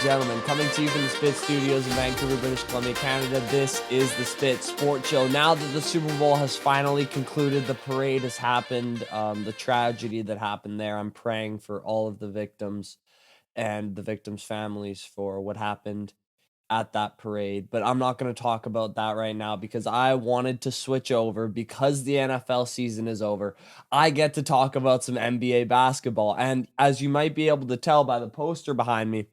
gentlemen, coming to you from the Spit Studios in Vancouver, British Columbia, Canada. This is the Spit Sports Show. Now that the Super Bowl has finally concluded, the parade has happened, the tragedy that happened there, I'm praying for all of the victims and the victims' families for what happened at that parade. But I'm not going to talk about that right now because I wanted to switch over because the NFL season is over. I get to talk about some NBA basketball. And as you might be able to tell by the poster behind me,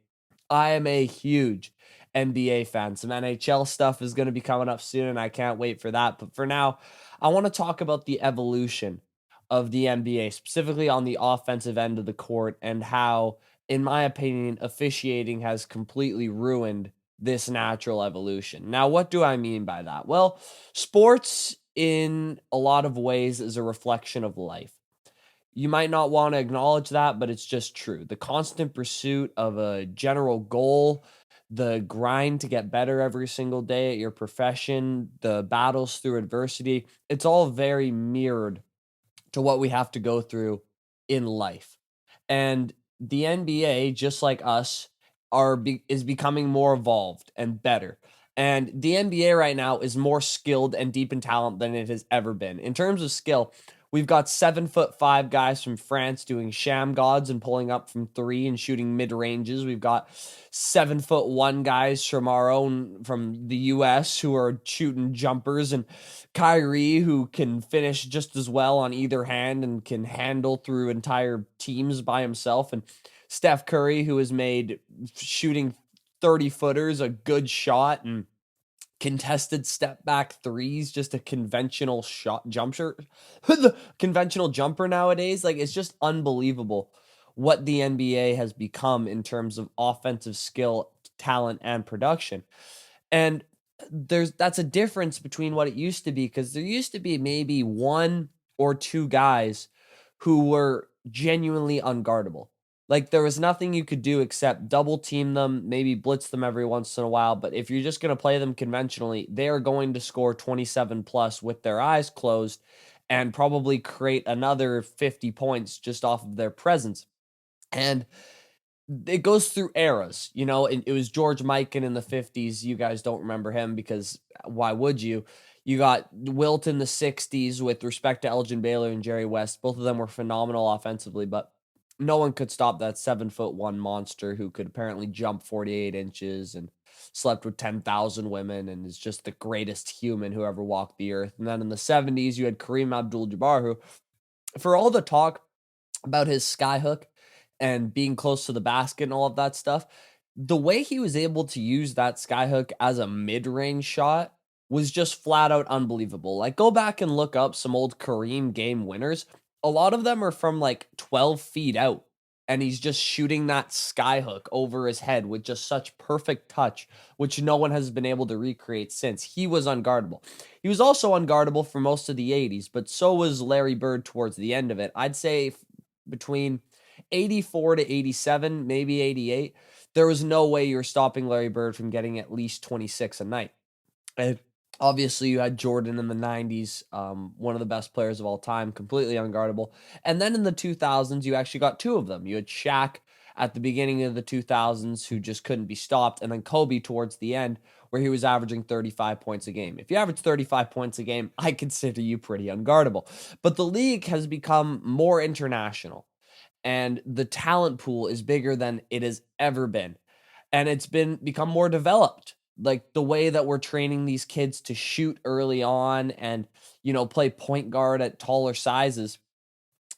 I am a huge NBA fan. Some NHL stuff is going to be coming up soon, and I can't wait for that. But for now, I want to talk about the evolution of the NBA, specifically on the offensive end of the court, and how, in my opinion, officiating has completely ruined this natural evolution. Now, what do I mean by that? Well, sports in a lot of ways is a reflection of life. You might not want to acknowledge that, but it's just true. The constant pursuit of a general goal, the grind to get better every single day at your profession, the battles through adversity, it's all very mirrored to what we have to go through in life. And the NBA, just like us, is becoming more evolved and better. And the NBA right now is more skilled and deep in talent than it has ever been. In terms of skill, we've got 7'5" guys from France doing sham gods and pulling up from three and shooting mid ranges. We've got 7'1" guys from from the US who are shooting jumpers, and Kyrie, who can finish just as well on either hand and can handle through entire teams by himself, and Steph Curry, who has made shooting 30-footers a good shot, and contested step back threes just a conventional jumper the conventional jumper nowadays. Like, it's just unbelievable what the NBA has become in terms of offensive skill, talent, and production. And that's a difference between what it used to be, because there used to be maybe one or two guys who were genuinely unguardable. Like, there was nothing you could do except double team them, maybe blitz them every once in a while. But if you're just going to play them conventionally, they are going to score 27 plus with their eyes closed and probably create another 50 points just off of their presence. And it goes through eras, it was George Mikan in the 50s. You guys don't remember him because why would you? You got Wilt in the 60s with respect to Elgin Baylor and Jerry West. Both of them were phenomenal offensively, but no one could stop that 7'1" monster who could apparently jump 48 inches and slept with 10,000 women and is just the greatest human who ever walked the earth. And then in the 70s, you had Kareem Abdul-Jabbar, who, for all the talk about his skyhook and being close to the basket and all of that stuff, the way he was able to use that skyhook as a mid-range shot was just flat out unbelievable. Like, go back and look up some old Kareem game winners. A lot of them are from like 12 feet out, and he's just shooting that skyhook over his head with just such perfect touch, which no one has been able to recreate since. He was unguardable. He was also unguardable for most of the 80s, but so was Larry Bird towards the end of it. I'd say between 84 to 87, maybe 88, there was no way you were stopping Larry Bird from getting at least 26 a night. And obviously, you had Jordan in the 90s, one of the best players of all time, completely unguardable. And then in the 2000s, you actually got two of them. You had Shaq at the beginning of the 2000s, who just couldn't be stopped, and then Kobe towards the end, where he was averaging 35 points a game. If you average 35 points a game, I consider you pretty unguardable. But the league has become more international, and the talent pool is bigger than it has ever been. And it's become more developed. Like, the way that we're training these kids to shoot early on and, play point guard at taller sizes,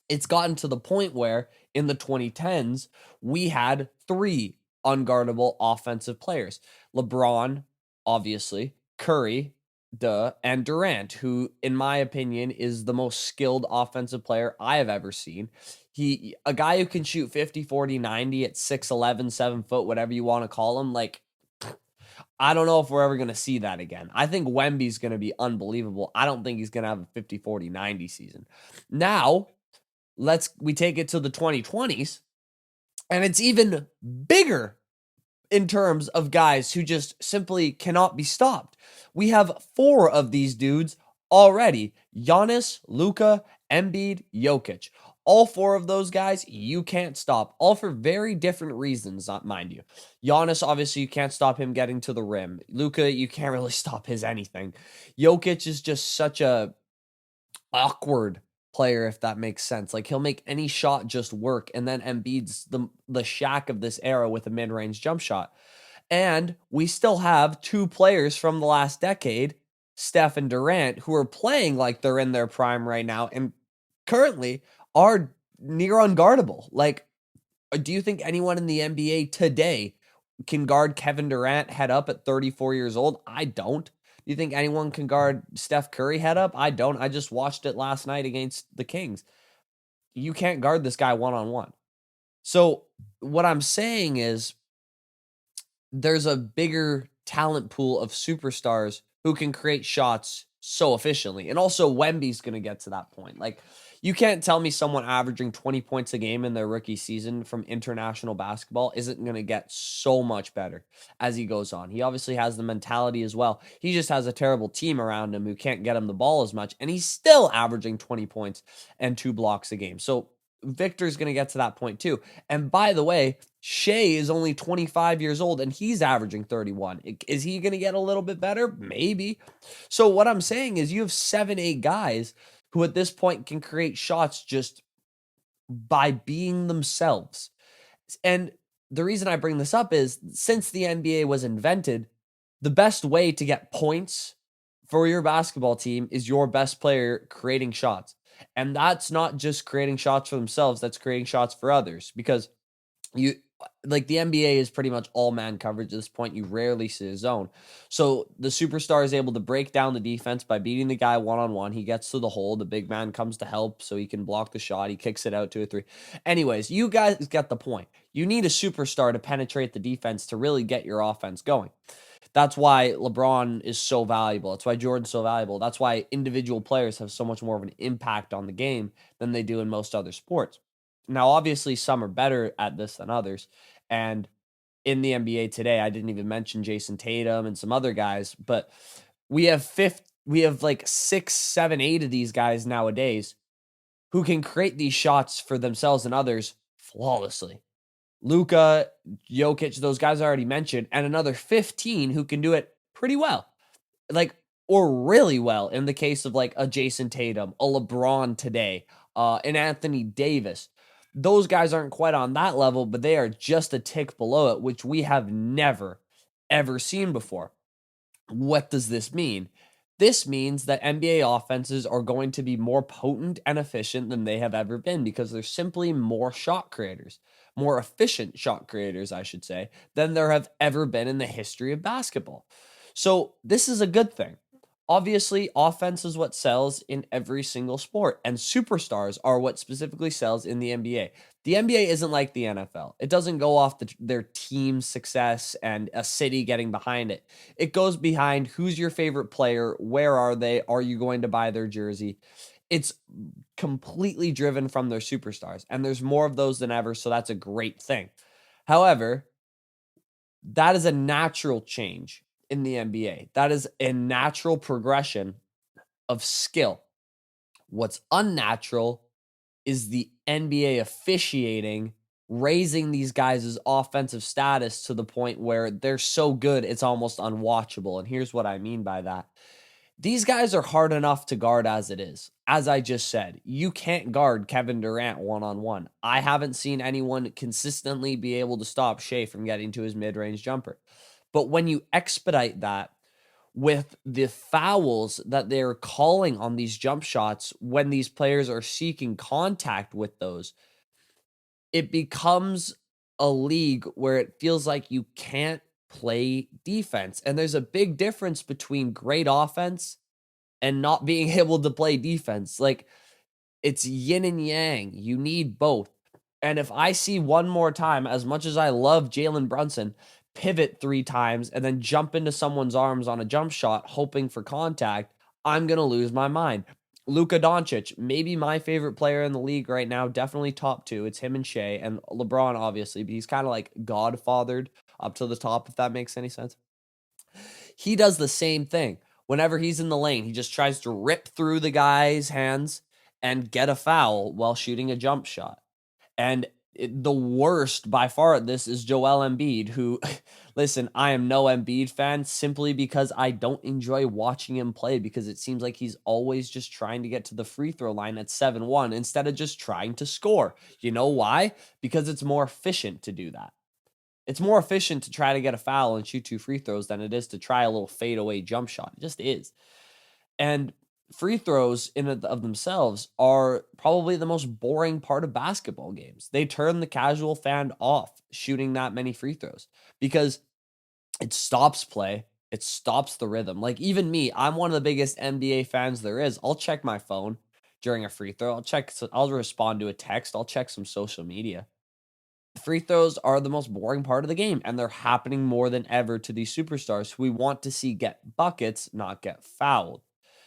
it's gotten to the point where in the 2010s, we had three unguardable offensive players. LeBron, obviously, Curry, and Durant, who, in my opinion, is the most skilled offensive player I have ever seen. A guy who can shoot 50, 40, 90 at 6'11", 7 foot, whatever you want to call him. Like, I don't know if we're ever going to see that again. I think Wemby's going to be unbelievable. I don't think he's going to have a 50, 40, 90 season. Now, we take it to the 2020s, and it's even bigger in terms of guys who just simply cannot be stopped. We have four of these dudes already: Giannis, Luka, Embiid, Jokic. All four of those guys, you can't stop, all for very different reasons, mind you. Giannis, obviously, you can't stop him getting to the rim. Luka, you can't really stop his anything. Jokic is just such a awkward player, if that makes sense. Like, he'll make any shot just work, and then Embiid's the Shaq of this era with a mid-range jump shot. And we still have two players from the last decade, Steph and Durant, who are playing like they're in their prime right now and currently are near unguardable. Like, do you think anyone in the NBA today can guard Kevin Durant head up at 34 years old? I don't. Do you think anyone can guard Steph Curry head up? I don't. I just watched it last night against the Kings. You can't guard this guy one-on-one. So what I'm saying is there's a bigger talent pool of superstars who can create shots so efficiently. And also Wemby's going to get to that point. Like, you can't tell me someone averaging 20 points a game in their rookie season from international basketball isn't going to get so much better as he goes on. He obviously has the mentality as well. He just has a terrible team around him who can't get him the ball as much, and he's still averaging 20 points and 2 blocks a game. So Victor's going to get to that point too. And by the way, Shea is only 25 years old and he's averaging 31. Is he going to get a little bit better? Maybe. So what I'm saying is you have 7, 8 guys who at this point can create shots just by being themselves. And the reason I bring this up is since the NBA was invented, the best way to get points for your basketball team is your best player creating shots. And that's not just creating shots for themselves, that's creating shots for others, because you like the NBA is pretty much all man coverage at this point. You rarely see a zone. So the superstar is able to break down the defense by beating the guy one-on-one. He gets to the hole. The big man comes to help so he can block the shot. He kicks it out 2 or 3. Anyways, you guys get the point. You need a superstar to penetrate the defense to really get your offense going. That's why LeBron is so valuable. That's why Jordan's so valuable. That's why individual players have so much more of an impact on the game than they do in most other sports. Now, obviously, some are better at this than others. And in the NBA today, I didn't even mention Jason Tatum and some other guys, but we have like 6, 7, 8 of these guys nowadays who can create these shots for themselves and others flawlessly. Luka, Jokic, those guys I already mentioned, and another 15 who can do it pretty well. Like, or really well in the case of like a Jason Tatum, a LeBron today, an Anthony Davis. Those guys aren't quite on that level, but they are just a tick below it, which we have never, ever seen before. What does this mean? This means that NBA offenses are going to be more potent and efficient than they have ever been because there's simply more shot creators, more efficient shot creators, I should say, than there have ever been in the history of basketball. So this is a good thing. Obviously, offense is what sells in every single sport, and superstars are what specifically sells in the NBA. The NBA isn't like the NFL. It doesn't go off their team success and a city getting behind it. It goes behind who's your favorite player, where are they, are you going to buy their jersey? It's completely driven from their superstars, and there's more of those than ever, so that's a great thing. However, that is a natural change in the NBA. That is a natural progression of skill. What's unnatural is the NBA officiating, raising these guys' offensive status to the point where they're so good it's almost unwatchable. And here's what I mean by that. These guys are hard enough to guard as it is. As I just said, you can't guard Kevin Durant one-on-one. I haven't seen anyone consistently be able to stop Shea from getting to his mid-range jumper. But when you expedite that with the fouls that they're calling on these jump shots when these players are seeking contact with those, it becomes a league where it feels like you can't play defense. And there's a big difference between great offense and not being able to play defense. Like, it's yin and yang. You need both. And if I see one more time, as much as I love Jalen Brunson, pivot 3 times and then jump into someone's arms on a jump shot, hoping for contact, I'm going to lose my mind. Luka Doncic, maybe my favorite player in the league right now, definitely top 2. It's him and Shea, and LeBron, obviously, but he's kind of like godfathered up to the top, if that makes any sense. He does the same thing. Whenever he's in the lane, he just tries to rip through the guy's hands and get a foul while shooting a jump shot. And the worst by far at this is Joel Embiid, who, listen, I am no Embiid fan simply because I don't enjoy watching him play because it seems like he's always just trying to get to the free throw line at 7-1 instead of just trying to score. You know why? Because it's more efficient to do that. It's more efficient to try to get a foul and shoot 2 free throws than it is to try a little fadeaway jump shot. It just is. And free throws in and of themselves are probably the most boring part of basketball games. They turn the casual fan off shooting that many free throws because it stops play. It stops the rhythm. Like even me, I'm one of the biggest NBA fans there is. I'll check my phone during a free throw. I'll respond to a text. I'll check some social media. Free throws are the most boring part of the game, and they're happening more than ever to these superstars who we want to see get buckets, not get fouled.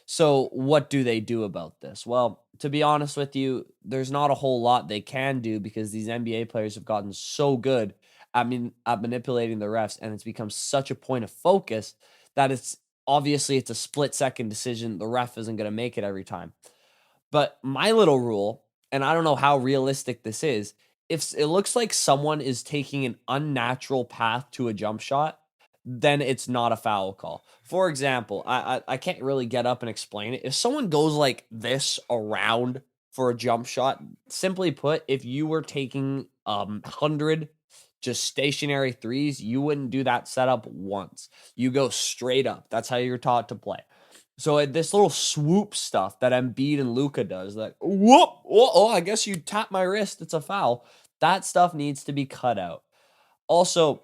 So, what do they do about this? Well, to be honest with you, there's not a whole lot they can do because these NBA players have gotten so good at manipulating the refs, and it's become such a point of focus that it's a split second decision. The ref isn't going to make it every time. But my little rule, and I don't know how realistic this is, if it looks like someone is taking an unnatural path to a jump shot, then it's not a foul call. For example, I can't really get up and explain it. If someone goes like this around for a jump shot, simply put, if you were taking 100 just stationary threes, you wouldn't do that setup once. You go straight up. That's how you're taught to play. So this little swoop stuff that Embiid and Luka does, like whoop, I guess you tap my wrist, it's a foul. That stuff needs to be cut out. Also,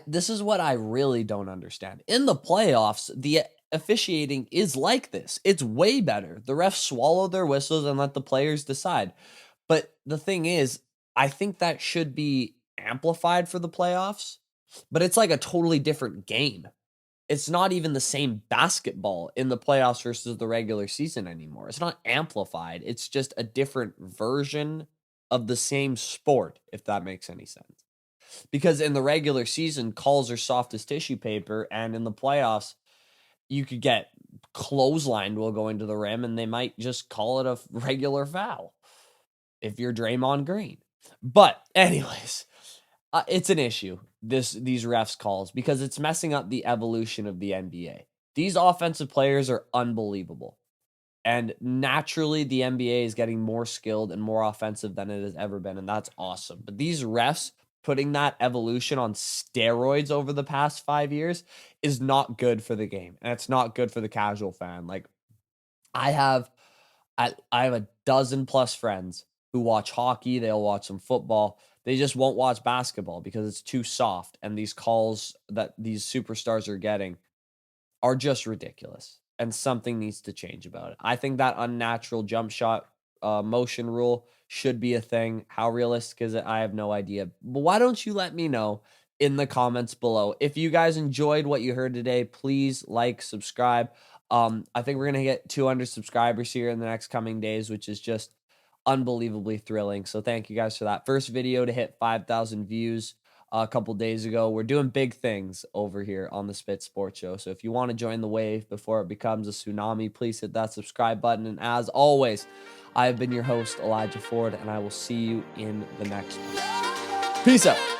this is what I really don't understand. In the playoffs, the officiating is like this. It's way better. The refs swallow their whistles and let the players decide. But the thing is, I think that should be amplified for the playoffs, but it's like a totally different game. It's not even the same basketball in the playoffs versus the regular season anymore. It's not amplified. It's just a different version of the same sport, if that makes any sense. Because in the regular season, calls are soft as tissue paper, and in the playoffs, you could get clotheslined while going to the rim, and they might just call it a regular foul if you're Draymond Green. But anyways, it's an issue, these refs calls, because it's messing up the evolution of the NBA. These offensive players are unbelievable. And naturally, the NBA is getting more skilled and more offensive than it has ever been, and that's awesome. But these refs putting that evolution on steroids over the past 5 years is not good for the game, and it's not good for the casual fan. Like, I have a dozen plus friends who watch hockey, they'll watch some football. They just won't watch basketball because it's too soft, and these calls that these superstars are getting are just ridiculous, and something needs to change about it. I think that unnatural jump shot motion rule should be a thing. How realistic is it? I have no idea. But why don't you let me know in the comments below? If you guys enjoyed what you heard today, please like, subscribe. I think we're going to get 200 subscribers here in the next coming days, which is just unbelievably thrilling. So thank you guys for that. First video to hit 5,000 views a couple days ago. We're doing big things over here on the Spit Sports Show. So if you want to join the wave before it becomes a tsunami, please hit that subscribe button. And as always, I have been your host, Elijah Ford, and I will see you in the next one. Peace out.